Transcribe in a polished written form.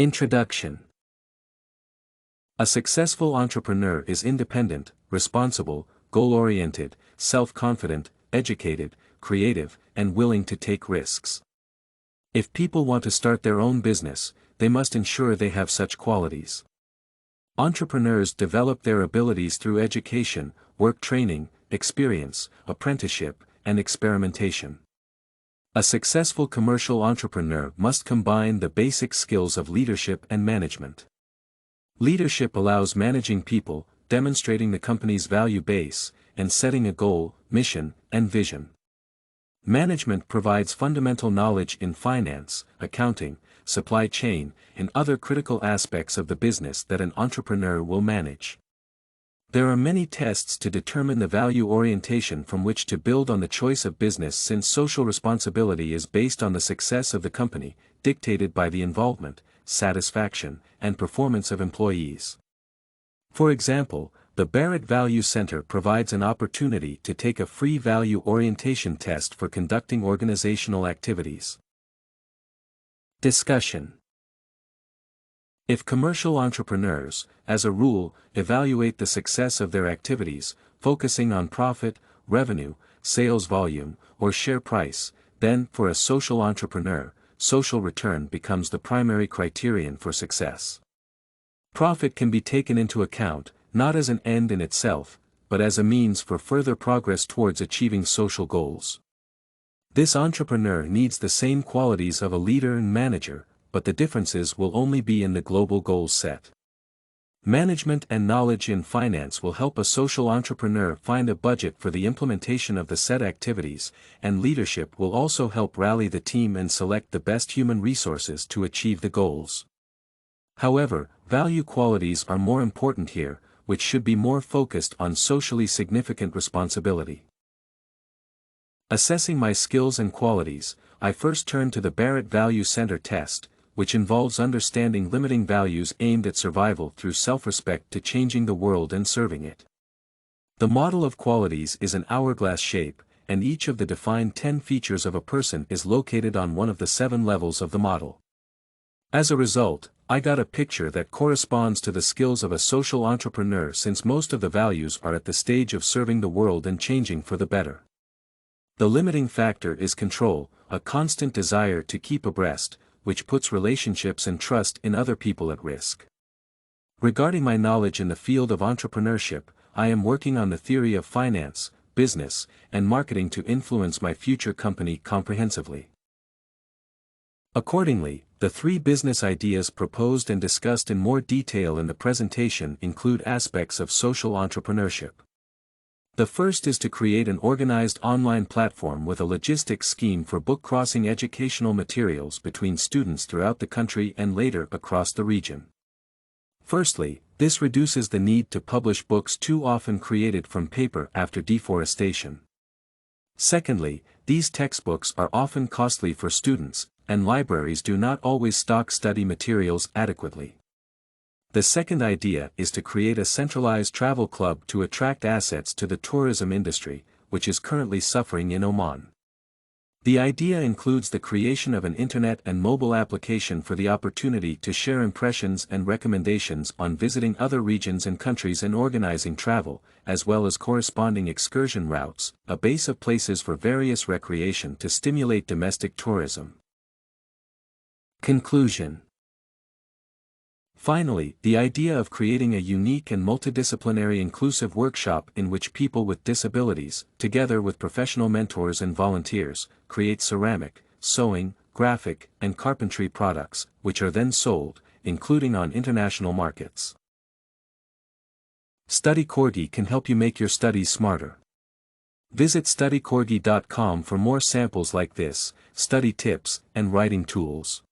Introduction. A successful entrepreneur is independent, responsible, goal-oriented, self-confident, educated, creative, and willing to take risks. If people want to start their own business, they must ensure they have such qualities. Entrepreneurs develop their abilities through education, work training, experience, apprenticeship, and experimentation. A successful commercial entrepreneur must combine the basic skills of leadership and management. Leadership allows managing people, demonstrating the company's value base, and setting a goal, mission, and vision. Management provides fundamental knowledge in finance, accounting, supply chain, and other critical aspects of the business that an entrepreneur will manage. There are many tests to determine the value orientation from which to build on the choice of business, since social responsibility is based on the success of the company, dictated by the involvement, satisfaction, and performance of employees. For example, the Barret Value Center provides an opportunity to take a free value orientation test for conducting organizational activities. Discussion. If commercial entrepreneurs, as a rule, evaluate the success of their activities, focusing on profit, revenue, sales volume, or share price, then, for a social entrepreneur, social return becomes the primary criterion for success. Profit can be taken into account, not as an end in itself, but as a means for further progress towards achieving social goals. This entrepreneur needs the same qualities of a leader and manager, but the differences will only be in the global goals set. Management and knowledge in finance will help a social entrepreneur find a budget for the implementation of the set activities, and leadership will also help rally the team and select the best human resources to achieve the goals. However, value qualities are more important here, which should be more focused on socially significant responsibility. Assessing my skills and qualities, I first turn to the Barret Value Center test, which involves understanding limiting values aimed at survival through self-respect to changing the world and serving it. The model of qualities is an hourglass shape, and each of the defined 10 features of a person is located on one of the 7 levels of the model. As a result, I got a picture that corresponds to the skills of a social entrepreneur, since most of the values are at the stage of serving the world and changing for the better. The limiting factor is control, a constant desire to keep abreast, which puts relationships and trust in other people at risk. Regarding my knowledge in the field of entrepreneurship, I am working on the theory of finance, business, and marketing to influence my future company comprehensively. Accordingly, the 3 business ideas proposed and discussed in more detail in the presentation include aspects of social entrepreneurship. The first is to create an organized online platform with a logistics scheme for book-crossing educational materials between students throughout the country and later across the region. Firstly, this reduces the need to publish books too often created from paper after deforestation. Secondly, these textbooks are often costly for students, and libraries do not always stock study materials adequately. The second idea is to create a centralized travel club to attract assets to the tourism industry, which is currently suffering in Oman. The idea includes the creation of an internet and mobile application for the opportunity to share impressions and recommendations on visiting other regions and countries and organizing travel, as well as corresponding excursion routes, a base of places for various recreation to stimulate domestic tourism. Conclusion. Finally, the idea of creating a unique and multidisciplinary inclusive workshop in which people with disabilities, together with professional mentors and volunteers, create ceramic, sewing, graphic, and carpentry products, which are then sold, including on international markets. Study Corgi can help you make your studies smarter. Visit studycorgi.com for more samples like this, study tips, and writing tools.